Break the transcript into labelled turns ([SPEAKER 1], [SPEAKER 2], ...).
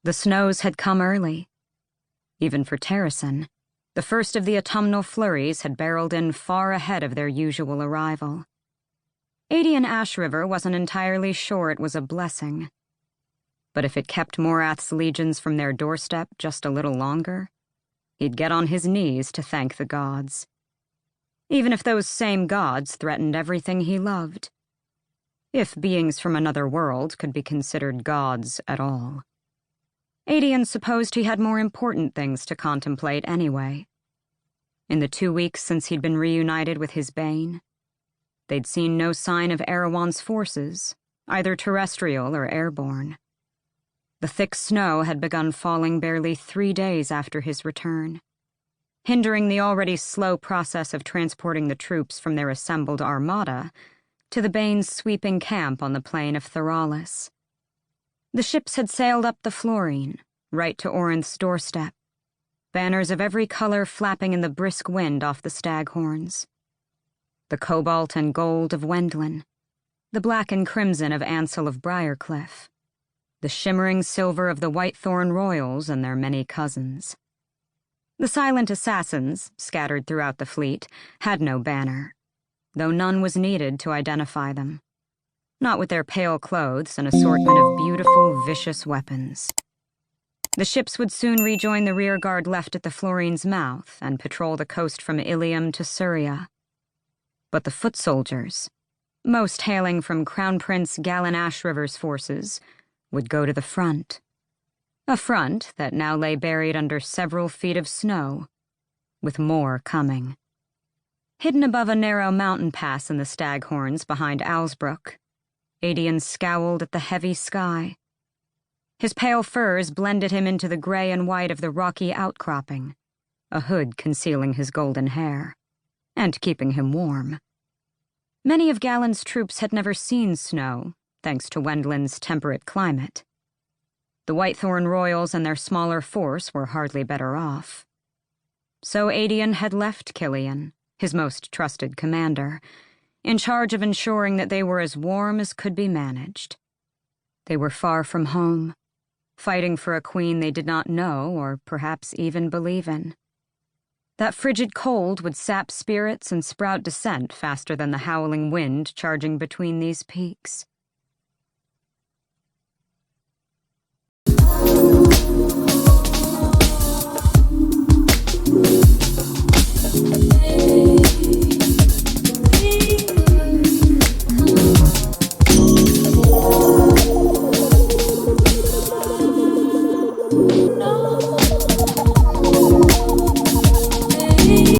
[SPEAKER 1] The snows had come early. Even for Terrasen, the first of the autumnal flurries had barreled in far ahead of their usual arrival. Aedion Ash River wasn't entirely sure it was a blessing. But if it kept Morath's legions from their doorstep just a little longer, he'd get on his knees to thank the gods. Even if those same gods threatened everything he loved. If beings from another world could be considered gods at all. Aedion supposed he had more important things to contemplate anyway. In the 2 weeks since he'd been reunited with his bane, they'd seen no sign of Erawan's forces, either terrestrial or airborne. The thick snow had begun falling barely 3 days after his return, hindering the already slow process of transporting the troops from their assembled armada to the Bane's sweeping camp on the plain of Theralis. The ships had sailed up the Florine, right to Orinth's doorstep, banners of every color flapping in the brisk wind off the staghorns. The cobalt and gold of Wendlin, the black and crimson of Ansel of Briarcliff, the shimmering silver of the Whitethorn Royals and their many cousins. The silent assassins, scattered throughout the fleet, had no banner, though none was needed to identify them. Not with their pale clothes and assortment of beautiful, vicious weapons. The ships would soon rejoin the rearguard left at the Florine's mouth and patrol the coast from Ilium to Suria. But the foot soldiers, most hailing from Crown Prince Galen Ashriver's forces, would go to the front. A front that now lay buried under several feet of snow, with more coming. Hidden above a narrow mountain pass in the Staghorns behind Owlsbrook, Aedion scowled at the heavy sky. His pale furs blended him into the gray and white of the rocky outcropping, a hood concealing his golden hair, and keeping him warm. Many of Galen's troops had never seen snow, thanks to Wendlin's temperate climate. The Whitethorn Royals and their smaller force were hardly better off. So Aedion had left Killian, his most trusted commander, in charge of ensuring that they were as warm as could be managed. They were far from home, fighting for a queen they did not know or perhaps even believe in. That frigid cold would sap spirits and sprout dissent faster than the howling wind charging between these peaks.